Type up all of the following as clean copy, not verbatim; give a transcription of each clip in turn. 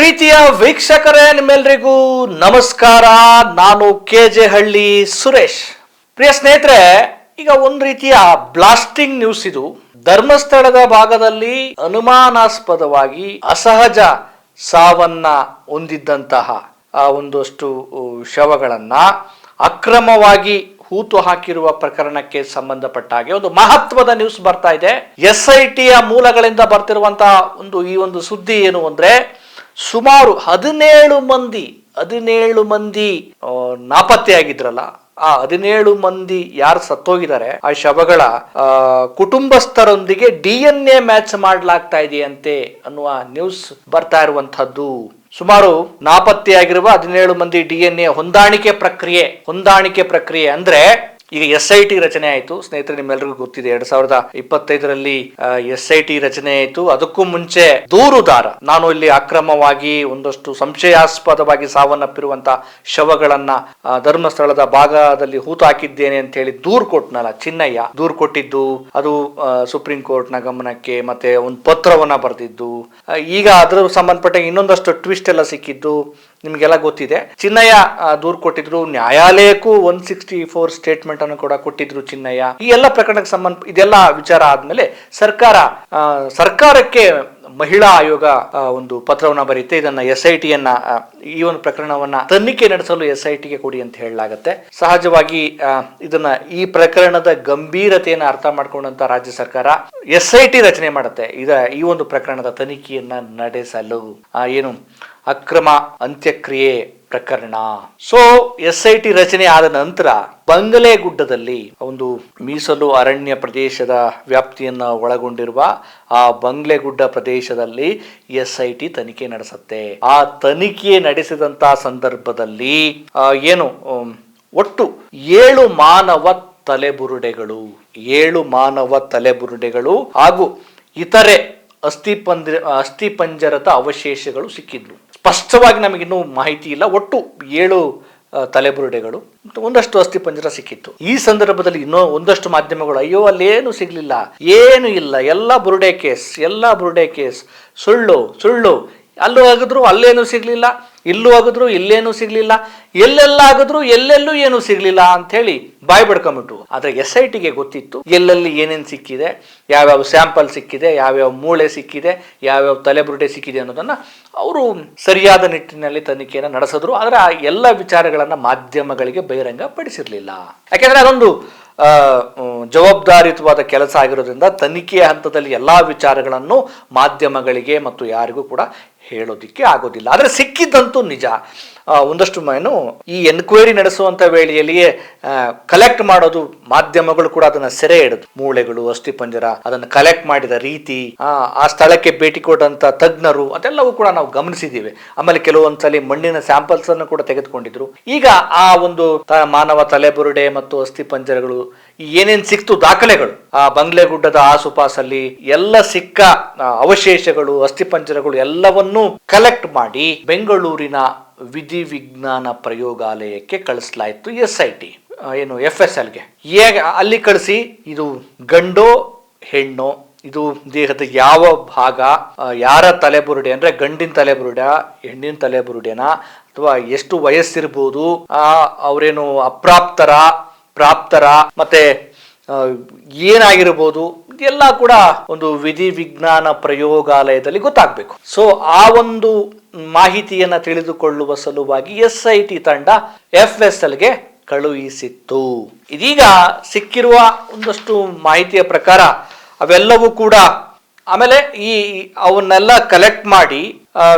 ಪ್ರೀತಿಯ ವೀಕ್ಷಕರೇ, ನಿಮ್ಮೆಲ್ಲರಿಗೂ ನಮಸ್ಕಾರ. ನಾನು KJ ಹಳ್ಳಿ ಸುರೇಶ್. ಪ್ರಿಯ ಸ್ನೇಹಿತರೆ, ಈಗ ಒಂದು ರೀತಿಯ ಬ್ಲಾಸ್ಟಿಂಗ್ ನ್ಯೂಸ್ ಇದು. ಧರ್ಮಸ್ಥಳದ ಭಾಗದಲ್ಲಿ ಅನುಮಾನಾಸ್ಪದವಾಗಿ ಅಸಹಜ ಸಾವನ್ನ ಹೊಂದಿದ್ದಂತಹ ಒಂದಷ್ಟು ಶವಗಳನ್ನ ಅಕ್ರಮವಾಗಿ ಹೂತು ಹಾಕಿರುವ ಪ್ರಕರಣಕ್ಕೆ ಸಂಬಂಧಪಟ್ಟ ಹಾಗೆ ಒಂದು ಮಹತ್ವದ ನ್ಯೂಸ್ ಬರ್ತಾ ಇದೆ. SITಯ ಮೂಲಗಳಿಂದ ಬರ್ತಿರುವಂತಹ ಈ ಒಂದು ಸುದ್ದಿ ಏನು ಅಂದ್ರೆ, ಸುಮಾರು 17 ಮಂದಿ ನಾಪತ್ತೆಯಾಗಿದ್ರಲ್ಲ, ಆ 17 ಮಂದಿ ಯಾರು ಸತ್ತೋಗಿದ್ದಾರೆ ಆ ಶವಗಳ ಕುಟುಂಬಸ್ಥರೊಂದಿಗೆ DNA ಮ್ಯಾಚ್ ಮಾಡಲಾಗ್ತಾ ಇದೆಯಂತೆ ಅನ್ನುವ ನ್ಯೂಸ್ ಬರ್ತಾ ಇರುವಂತಹದ್ದು. ಸುಮಾರು ನಾಪತ್ತೆಯಾಗಿರುವ 17 ಮಂದಿ DNA ಹೊಂದಾಣಿಕೆ ಪ್ರಕ್ರಿಯೆ ಅಂದ್ರೆ ಈಗ SIT ರಚನೆ ಆಯಿತು. ಸ್ನೇಹಿತರೆ, ನಿಮ್ಮೆಲ್ಲರಿಗೂ ಗೊತ್ತಿದೆ 2025ರಲ್ಲಿ SIT ರಚನೆ ಆಯಿತು. ಅದಕ್ಕೂ ಮುಂಚೆ ದೂರುದಾರ ನಾನು ಇಲ್ಲಿ ಅಕ್ರಮವಾಗಿ ಒಂದಷ್ಟು ಸಂಶಯಾಸ್ಪದವಾಗಿ ಸಾವನ್ನಪ್ಪಿರುವಂತಹ ಶವಗಳನ್ನ ಧರ್ಮಸ್ಥಳದ ಭಾಗದಲ್ಲಿ ಹೂತು ಹಾಕಿದ್ದೇನೆ ಅಂತ ಹೇಳಿ ದೂರು ಕೊಟ್ಟನಲ್ಲ ಚಿನ್ನಯ್ಯ, ದೂರು ಕೊಟ್ಟಿದ್ದು ಅದು ಸುಪ್ರೀಂ ಕೋರ್ಟ್ ನ ಗಮನಕ್ಕೆ, ಮತ್ತೆ ಒಂದು ಪತ್ರವನ್ನ ಬರೆದಿದ್ದು, ಈಗ ಅದರ ಸಂಬಂಧಪಟ್ಟ ಇನ್ನೊಂದಷ್ಟು ಟ್ವಿಸ್ಟ್ ಎಲ್ಲ ಸಿಕ್ಕಿದ್ದು ನಿಮ್ಗೆಲ್ಲ ಗೊತ್ತಿದೆ. ಚಿನ್ನಯ್ಯ ದೂರು ಕೊಟ್ಟಿದ್ರು, ನ್ಯಾಯಾಲಯಕ್ಕೂ 164 ಸ್ಟೇಟ್ಮೆಂಟ್ ಅನ್ನು ಕೂಡ ಕೊಟ್ಟಿದ್ರು ಚಿನ್ನಯ್ಯ. ಈ ಎಲ್ಲ ಪ್ರಕರಣಕ್ಕೆ ಇದೆಲ್ಲ ವಿಚಾರ ಆದ್ಮೇಲೆ ಸರ್ಕಾರಕ್ಕೆ ಮಹಿಳಾ ಆಯೋಗ ಒಂದು ಪತ್ರವನ್ನ ಬರೀತೆ. ಇದನ್ನ SITಯನ್ನ ಈ ಒಂದು ಪ್ರಕರಣವನ್ನ ತನಿಖೆ ನಡೆಸಲು SITಗೆ ಕೊಡಿ ಅಂತ ಹೇಳಲಾಗತ್ತೆ. ಸಹಜವಾಗಿ ಈ ಪ್ರಕರಣದ ಗಂಭೀರತೆಯನ್ನು ಅರ್ಥ ಮಾಡ್ಕೊಂಡಂತ ರಾಜ್ಯ ಸರ್ಕಾರ SIT ರಚನೆ ಮಾಡುತ್ತೆ ಈ ಒಂದು ಪ್ರಕರಣದ ತನಿಖೆಯನ್ನ ನಡೆಸಲು. ಏನು ಅಕ್ರಮ ಅಂತ್ಯಕ್ರಿಯೆ ಪ್ರಕರಣ. ಸೊ SIT ರಚನೆ ಆದ ನಂತರ ಬಂಗಲೆಗುಡ್ಡದಲ್ಲಿ ಒಂದು ಮೀಸಲು ಅರಣ್ಯ ಪ್ರದೇಶದ ವ್ಯಾಪ್ತಿಯನ್ನ ಒಳಗೊಂಡಿರುವ ಆ ಬಂಗ್ಲೆಗುಡ್ಡ ಪ್ರದೇಶದಲ್ಲಿ SIT ತನಿಖೆ ನಡೆಸುತ್ತೆ. ಆ ತನಿಖೆ ನಡೆಸಿದಂತಹ ಸಂದರ್ಭದಲ್ಲಿ ಒಟ್ಟು 7 ಮಾನವ ತಲೆಬುರುಡೆಗಳು ಹಾಗೂ ಇತರೆ ಅಸ್ಥಿಪಂಜರದ ಅವಶೇಷಗಳು ಸಿಕ್ಕಿದ್ವು. ಸ್ಪಷ್ಟವಾಗಿ ನಮಗಿನ್ನೂ ಮಾಹಿತಿ ಇಲ್ಲ. ಒಟ್ಟು 7 ತಲೆಬುರುಡೆಗಳು, ಒಂದಷ್ಟು ಅಸ್ಥಿಪಂಜರ ಸಿಕ್ಕಿತ್ತು. ಈ ಸಂದರ್ಭದಲ್ಲಿ ಇನ್ನೂ ಒಂದಷ್ಟು ಮಾಧ್ಯಮಗಳು ಅಯ್ಯೋ ಅಲ್ಲೇನು ಸಿಗ್ಲಿಲ್ಲ, ಏನು ಇಲ್ಲ, ಎಲ್ಲ ಬುರುಡೆ ಕೇಸ್, ಸುಳ್ಳು, ಅಲ್ಲೂ ಆಗಿದ್ರು ಅಲ್ಲೇನು ಸಿಗ್ಲಿಲ್ಲ, ಇಲ್ಲೂ ಆಗಿದ್ರು ಇಲ್ಲೇನು ಸಿಗ್ಲಿಲ್ಲ, ಎಲ್ಲೆಲ್ಲ ಆಗಿದ್ರು ಎಲ್ಲೆಲ್ಲೂ ಏನು ಸಿಗ್ಲಿಲ್ಲ ಅಂತ ಹೇಳಿ ಬಾಯ್ ಬಡ್ಕೊಂಬಿಟ್ಟು. ಆದ್ರೆ SITಗೆ ಗೊತ್ತಿತ್ತು ಎಲ್ಲೆಲ್ಲಿ ಏನೇನು ಸಿಕ್ಕಿದೆ, ಯಾವ್ಯಾವ ಸ್ಯಾಂಪಲ್ ಸಿಕ್ಕಿದೆ, ಯಾವ್ಯಾವ ಮೂಳೆ ಸಿಕ್ಕಿದೆ, ಯಾವ್ಯಾವ ತಲೆಬುರುಡೆ ಸಿಕ್ಕಿದೆ ಅನ್ನೋದನ್ನ ಅವರು ಸರಿಯಾದ ನಿಟ್ಟಿನಲ್ಲಿ ತನಿಖೆಯನ್ನು ನಡೆಸಿದ್ರು. ಆದ್ರೆ ಆ ಎಲ್ಲ ವಿಚಾರಗಳನ್ನ ಮಾಧ್ಯಮಗಳಿಗೆ ಬಹಿರಂಗ ಪಡಿಸಿರ್ಲಿಲ್ಲ. ಯಾಕೆಂದ್ರೆ ಅದೊಂದು ಜವಾಬ್ದಾರಿಯುತವಾದ ಕೆಲಸ ಆಗಿರೋದ್ರಿಂದ ತನಿಖೆಯ ಹಂತದಲ್ಲಿ ಎಲ್ಲಾ ವಿಚಾರಗಳನ್ನು ಮಾಧ್ಯಮಗಳಿಗೆ ಮತ್ತು ಯಾರಿಗೂ ಕೂಡ ಹೇಳೋದಿಕ್ಕೆ ಆಗೋದಿಲ್ಲ. ಆದ್ರೆ ಸಿಕ್ಕಿದ್ದಂತೂ ನಿಜ. ಒಂದಷ್ಟು ಈ ಎನ್ಕ್ವೈರಿ ನಡೆಸುವಂತ ವೇಳೆಯಲ್ಲಿಯೇ ಕಲೆಕ್ಟ್ ಮಾಡೋದು, ಮಾಧ್ಯಮಗಳು ಕೂಡ ಅದನ್ನ ಸೆರೆ ಹಿಡಿದು ಮೂಳೆಗಳು, ಅಸ್ಥಿಪಂಜರ ಅದನ್ನು ಕಲೆಕ್ಟ್ ಮಾಡಿದ ರೀತಿ, ಆ ಸ್ಥಳಕ್ಕೆ ಭೇಟಿ ಕೊಟ್ಟಂತ ತಜ್ಞರು, ಅದೆಲ್ಲವೂ ಕೂಡ ನಾವು ಗಮನಿಸಿದ್ದೀವಿ. ಆಮೇಲೆ ಕೆಲವೊಂದ್ಸಲಿ ಮಣ್ಣಿನ ಸ್ಯಾಂಪಲ್ಸ್ ಅನ್ನು ಕೂಡ ತೆಗೆದುಕೊಂಡಿದ್ರು. ಈಗ ಆ ಒಂದು ಮಾನವ ತಲೆಬುರುಡೆ ಮತ್ತು ಅಸ್ಥಿಪಂಜರಗಳು ಏನೇನ್ ಸಿಕ್ತು ದಾಖಲೆಗಳು, ಆ ಬಂಗ್ಲೆಗುಡ್ಡದ ಆಸುಪಾಸಲ್ಲಿ ಎಲ್ಲ ಸಿಕ್ಕ ಅವಶೇಷಗಳು, ಅಸ್ಥಿಪಂಜರಗಳು ಎಲ್ಲವನ್ನೂ ಕಲೆಕ್ಟ್ ಮಾಡಿ ಬೆಂಗಳೂರಿನ ವಿಧಿವಿಜ್ಞಾನ ಪ್ರಯೋಗಾಲಯಕ್ಕೆ ಕಳಿಸಲಾಯಿತು. SIT FSLಗೆ ಅಲ್ಲಿ ಕಳಿಸಿ ಇದು ಗಂಡೋ ಹೆಣ್ಣೋ, ಇದು ದೇಹದ ಯಾವ ಭಾಗ, ಯಾರ ತಲೆಬುರುಡೆ ಅಂದ್ರೆ ಗಂಡಿನ ತಲೆಬುರುಡ, ಹೆಣ್ಣಿನ ತಲೆಬುರುಡೆನಾ, ಅಥವಾ ಎಷ್ಟು ವಯಸ್ಸಿರ್ಬೋದು, ಅವರೇನು ಪ್ರಾಪ್ತರ, ಮತ್ತೆ ಏನಾಗಿರ್ಬೋದು, ಇದೆಲ್ಲ ಕೂಡ ಒಂದು ವಿಧಿವಿಜ್ಞಾನ ಪ್ರಯೋಗಾಲಯದಲ್ಲಿ ಗೊತ್ತಾಗ್ಬೇಕು. ಸೊ ಆ ಒಂದು ಮಾಹಿತಿಯನ್ನ ತಿಳಿದುಕೊಳ್ಳುವ ಸಲುವಾಗಿ SIT ತಂಡ FSLಗೆ ಕಳುಹಿಸಿತ್ತು. ಇದೀಗ ಸಿಕ್ಕಿರುವ ಒಂದಷ್ಟು ಮಾಹಿತಿಯ ಪ್ರಕಾರ ಅವೆಲ್ಲವೂ ಕೂಡ ಆಮೇಲೆ ಅವನ್ನೆಲ್ಲ ಕಲೆಕ್ಟ್ ಮಾಡಿ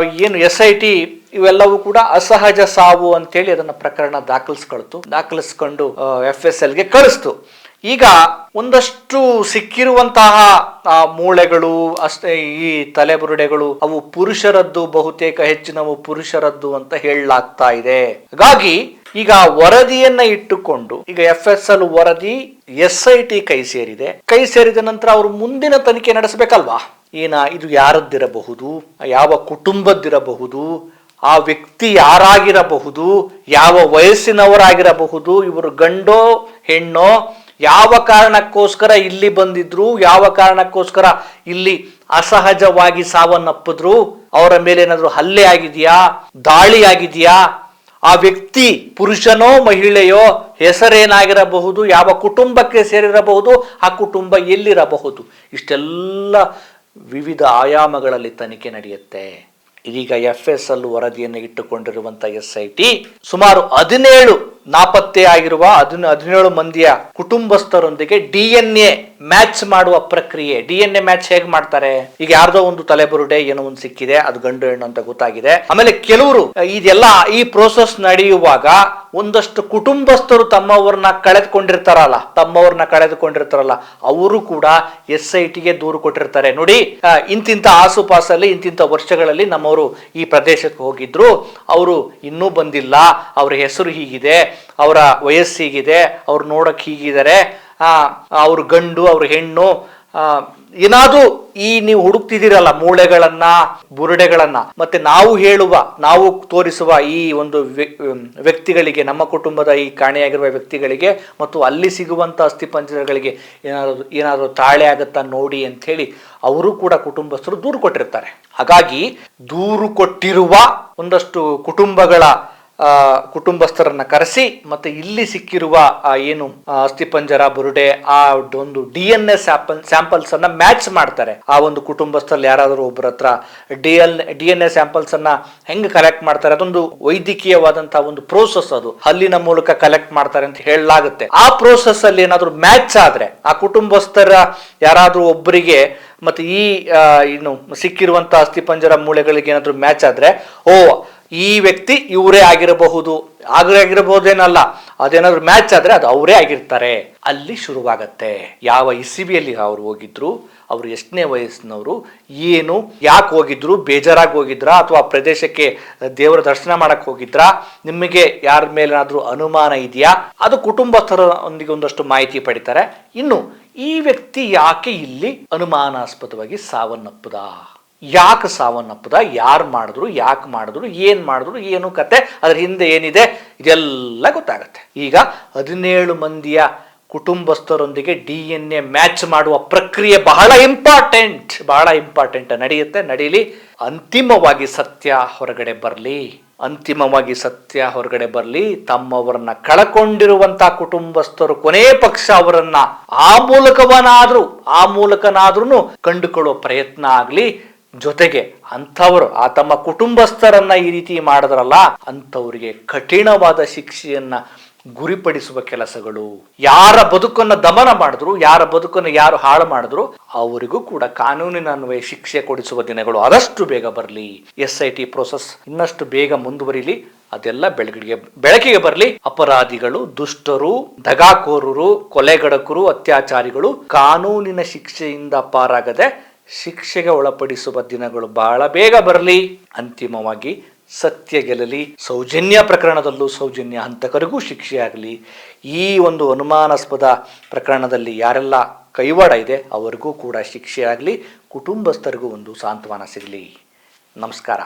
SIT ಇವೆಲ್ಲವೂ ಕೂಡ ಅಸಹಜ ಸಾವು ಅಂತೇಳಿ ಅದನ್ನ ಪ್ರಕರಣ ದಾಖಲಿಸ್ಕೊಂಡು FSLಗೆ ಕಳಿಸ್ತು. ಈಗ ಒಂದಷ್ಟು ಸಿಕ್ಕಿರುವಂತಹ ಮೂಳೆಗಳು ಅಷ್ಟೇ, ಈ ತಲೆಬುರುಡೆಗಳು ಅವು ಪುರುಷರದ್ದು, ಬಹುತೇಕ ಹೆಚ್ಚಿನವು ಪುರುಷರದ್ದು ಅಂತ ಹೇಳಲಾಗ್ತಾ ಇದೆ. ಹಾಗಾಗಿ ಈಗ ವರದಿಯನ್ನ ಇಟ್ಟುಕೊಂಡು ಈಗ FSL ವರದಿ SIT ಕೈ ಸೇರಿದ ನಂತರ ಅವರು ಮುಂದಿನ ತನಿಖೆ ನಡೆಸಬೇಕಲ್ವಾ. ಇದು ಯಾರದ್ದಿರಬಹುದು, ಯಾವ ಕುಟುಂಬದ್ದಿರಬಹುದು, ಆ ವ್ಯಕ್ತಿ ಯಾರಾಗಿರಬಹುದು, ಯಾವ ವಯಸ್ಸಿನವರಾಗಿರಬಹುದು, ಇವರು ಗಂಡೋ ಹೆಣ್ಣೋ, ಯಾವ ಕಾರಣಕ್ಕೋಸ್ಕರ ಇಲ್ಲಿ ಬಂದಿದ್ರು, ಯಾವ ಕಾರಣಕ್ಕೋಸ್ಕರ ಇಲ್ಲಿ ಅಸಹಜವಾಗಿ ಸಾವನ್ನಪ್ಪಿದ್ರು, ಅವರ ಮೇಲೆ ಏನಾದರೂ ಹಲ್ಲೆ ಆಗಿದೆಯಾ, ದಾಳಿ ಆಗಿದೆಯಾ, ಆ ವ್ಯಕ್ತಿ ಪುರುಷನೋ ಮಹಿಳೆಯೋ, ಹೆಸರೇನಾಗಿರಬಹುದು, ಯಾವ ಕುಟುಂಬಕ್ಕೆ ಸೇರಿರಬಹುದು, ಆ ಕುಟುಂಬ ಎಲ್ಲಿರಬಹುದು, ಇಷ್ಟೆಲ್ಲ ವಿವಿಧ ಆಯಾಮಗಳಲ್ಲಿ ತನಿಖೆ ನಡೆಯುತ್ತೆ. ಇದೀಗ FSL ವರದಿಯನ್ನು ಇಟ್ಟುಕೊಂಡಿರುವಂತ SIT ಸುಮಾರು 17 ನಾಪತ್ತೆ ಆಗಿರುವ 17 ಮಂದಿಯ ಕುಟುಂಬಸ್ಥರೊಂದಿಗೆ DNA ಮ್ಯಾಚ್ ಮಾಡುವ ಪ್ರಕ್ರಿಯೆ. DNA ಮ್ಯಾಚ್ ಹೇಗೆ ಮಾಡ್ತಾರೆ? ಈಗ ಯಾರ್ದೋ ಒಂದು ತಲೆಬುರುಡೆ ಏನೋ ಒಂದು ಸಿಕ್ಕಿದೆ, ಅದು ಗಂಡು ಹೆಣ್ಣು ಅಂತ ಗೊತ್ತಾಗಿದೆ. ಆಮೇಲೆ ಕೆಲವರು ಇದೆಲ್ಲ ಈ ಪ್ರೋಸೆಸ್ ನಡೆಯುವಾಗ ಒಂದಷ್ಟು ಕುಟುಂಬಸ್ಥರು ತಮ್ಮವ್ರನ್ನ ಕಳೆದುಕೊಂಡಿರ್ತಾರಲ್ಲ ಅವರು ಕೂಡ SITಗೆ ದೂರು ಕೊಟ್ಟಿರ್ತಾರೆ. ನೋಡಿ, ಇಂತಿಂತ ಆಸುಪಾಸಲ್ಲಿ ಇಂತಿಂತ ವರ್ಷಗಳಲ್ಲಿ ನಮ್ಮವರು ಈ ಪ್ರದೇಶಕ್ಕೆ ಹೋಗಿದ್ರು, ಅವರು ಇನ್ನೂ ಬಂದಿಲ್ಲ, ಅವ್ರ ಹೆಸರು ಹೀಗಿದೆ, ಅವರ ವಯಸ್ಸು ಹೀಗಿದೆ, ಅವ್ರು ನೋಡಕ್ ಹೀಗಿದ್ದಾರೆ, ಅವ್ರ ಗಂಡು ಅವ್ರ ಹೆಣ್ಣು, ಏನಾದ್ರೂ ಈ ನೀವು ಹುಡುಕ್ತಿದ್ದೀರಲ್ಲ ಮೂಳೆಗಳನ್ನ, ಬುರುಡೆಗಳನ್ನ, ಮತ್ತೆ ನಾವು ತೋರಿಸುವ ಈ ಒಂದು ವ್ಯಕ್ತಿಗಳಿಗೆ, ನಮ್ಮ ಕುಟುಂಬದ ಈ ಕಾಣೆಯಾಗಿರುವ ವ್ಯಕ್ತಿಗಳಿಗೆ ಮತ್ತು ಅಲ್ಲಿ ಸಿಗುವಂತ ಅಸ್ಥಿಪಂಜರಗಳಿಗೆ ಏನಾದರೂ ತಾಳೆ ಆಗತ್ತಾ ನೋಡಿ ಅಂತ ಹೇಳಿ ಅವರು ಕೂಡ ಕುಟುಂಬಸ್ಥರು ದೂರು ಕೊಟ್ಟಿರ್ತಾರೆ. ಹಾಗಾಗಿ ದೂರು ಕೊಟ್ಟಿರುವ ಒಂದಷ್ಟು ಕುಟುಂಬಸ್ಥರನ್ನ ಕರೆಸಿ ಮತ್ತೆ ಇಲ್ಲಿ ಸಿಕ್ಕಿರುವ ಏನು ಅಸ್ಥಿಪಂಜರ, ಬುರುಡೆ, ಆ ಒಂದು DNA ಸ್ಯಾಂಪಲ್ಸ್ ಅನ್ನ ಮ್ಯಾಚ್ ಮಾಡ್ತಾರೆ. ಆ ಒಂದು ಕುಟುಂಬಸ್ಥರಲ್ಲಿ ಯಾರಾದರೂ ಒಬ್ಬರ ಹತ್ರ DNA ಸ್ಯಾಂಪಲ್ಸ್ ಅನ್ನ ಹೆಂಗ್ ಕಲೆಕ್ಟ್ ಮಾಡ್ತಾರೆ, ಅದೊಂದು ವೈದ್ಯಕೀಯವಾದಂತಹ ಒಂದು ಪ್ರೋಸೆಸ್, ಅದು ಹಲ್ಲಿನ ಮೂಲಕ ಕಲೆಕ್ಟ್ ಮಾಡ್ತಾರೆ ಅಂತ ಹೇಳಲಾಗುತ್ತೆ. ಆ ಪ್ರೋಸೆಸ್ ಅಲ್ಲಿ ಏನಾದ್ರು ಮ್ಯಾಚ್ ಆದ್ರೆ, ಆ ಕುಟುಂಬಸ್ಥರ ಯಾರಾದ್ರೂ ಒಬ್ಬರಿಗೆ ಮತ್ತೆ ಈ ಇನ್ನು ಸಿಕ್ಕಿರುವಂತ ಅಸ್ಥಿಪಂಜರ ಮೂಳೆಗಳಿಗೆ ಏನಾದ್ರು ಮ್ಯಾಚ್ ಆದ್ರೆ, ಈ ವ್ಯಕ್ತಿ ಇವರೇ ಆಗಿರಬಹುದೇನಲ್ಲ, ಅದೇನಾದ್ರು ಮ್ಯಾಚ್ ಆದ್ರೆ ಅದು ಅವರೇ ಆಗಿರ್ತಾರೆ. ಅಲ್ಲಿ ಶುರುವಾಗತ್ತೆ ಯಾವ ಇಸಿಬಿಯಲ್ಲಿ ಅವ್ರು ಹೋಗಿದ್ರು, ಅವ್ರು ಎಷ್ಟನೇ ವಯಸ್ಸಿನವರು, ಏನು, ಯಾಕೆ ಹೋಗಿದ್ರು, ಬೇಜಾರಾಗಿ ಹೋಗಿದ್ರಾ ಅಥವಾ ಪ್ರದೇಶಕ್ಕೆ ದೇವರ ದರ್ಶನ ಮಾಡಕ್ ಹೋಗಿದ್ರಾ, ನಿಮಗೆ ಯಾರ ಮೇಲೇನಾದ್ರೂ ಅನುಮಾನ ಇದೆಯಾ, ಅದು ಕುಟುಂಬಸ್ಥರೊಂದಿಗೆ ಒಂದಷ್ಟು ಮಾಹಿತಿ ಪಡಿತಾರೆ. ಇನ್ನು ಈ ವ್ಯಕ್ತಿ ಯಾಕೆ ಇಲ್ಲಿ ಅನುಮಾನಾಸ್ಪದವಾಗಿ ಸಾವನ್ನಪ್ಪದ, ಯಾರು ಮಾಡಿದ್ರು, ಏನ್ ಮಾಡಿದ್ರು, ಏನು ಕತೆ, ಅದ್ರ ಹಿಂದೆ ಏನಿದೆ, ಇದೆಲ್ಲ ಗೊತ್ತಾಗತ್ತೆ. ಈಗ 17 ಮಂದಿಯ ಕುಟುಂಬಸ್ಥರೊಂದಿಗೆ DNA ಮ್ಯಾಚ್ ಮಾಡುವ ಪ್ರಕ್ರಿಯೆ ಬಹಳ ಇಂಪಾರ್ಟೆಂಟ್ ನಡೀಲಿ. ಅಂತಿಮವಾಗಿ ಸತ್ಯ ಹೊರಗಡೆ ಬರಲಿ. ತಮ್ಮವರನ್ನ ಕಳಕೊಂಡಿರುವಂತಹ ಕುಟುಂಬಸ್ಥರು ಕೊನೆ ಪಕ್ಷ ಅವರನ್ನ ಆ ಮೂಲಕನಾದ್ರೂ ಕಂಡುಕೊಳ್ಳುವ ಪ್ರಯತ್ನ ಆಗ್ಲಿ. ಜೊತೆಗೆ ಅಂಥವರು ತಮ್ಮ ಕುಟುಂಬಸ್ಥರನ್ನ ಈ ರೀತಿ ಮಾಡಿದ್ರಲ್ಲ, ಅಂಥವರಿಗೆ ಕಠಿಣವಾದ ಶಿಕ್ಷೆಯನ್ನ ಗುರಿಪಡಿಸುವ ಕೆಲಸಗಳು. ಯಾರ ಬದುಕನ್ನು ದಮನ ಮಾಡಿದ್ರು, ಯಾರ ಬದುಕನ್ನು ಯಾರು ಹಾಳು ಮಾಡಿದ್ರು, ಅವರಿಗೂ ಕೂಡ ಕಾನೂನಿನ ಅನ್ವಯ ಶಿಕ್ಷೆ ಕೊಡಿಸುವ ದಿನಗಳು ಆದಷ್ಟು ಬೇಗ ಬರಲಿ. SIT ಪ್ರೋಸೆಸ್ ಇನ್ನಷ್ಟು ಬೇಗ ಮುಂದುವರಿಲಿ. ಅದೆಲ್ಲ ಬೆಳಕಿಗೆ ಬರಲಿ. ಅಪರಾಧಿಗಳು, ದುಷ್ಟರು, ದಗಾಕೋರರು, ಕೊಲೆಗಡಕರು, ಅತ್ಯಾಚಾರಿಗಳು ಕಾನೂನಿನ ಶಿಕ್ಷೆಯಿಂದ ಪಾರಾಗದೆ ಶಿಕ್ಷೆಗೆ ಒಳಪಡಿಸುವ ದಿನಗಳು ಬಹಳ ಬೇಗ ಬರಲಿ. ಅಂತಿಮವಾಗಿ ಸತ್ಯ ಗೆಲ್ಲಲಿ. ಸೌಜನ್ಯ ಪ್ರಕರಣದಲ್ಲೂ ಸೌಜನ್ಯ ಹಂತಕರಿಗೂ ಶಿಕ್ಷೆ ಆಗಲಿ. ಈ ಒಂದು ಅನುಮಾನಾಸ್ಪದ ಪ್ರಕರಣದಲ್ಲಿ ಯಾರೆಲ್ಲ ಕೈವಾಡ ಇದೆ ಅವರಿಗೂ ಕೂಡ ಶಿಕ್ಷೆ ಆಗಲಿ. ಕುಟುಂಬಸ್ಥರಿಗೂ ಒಂದು ಸಾಂತ್ವನ ಸಿಗಲಿ. ನಮಸ್ಕಾರ.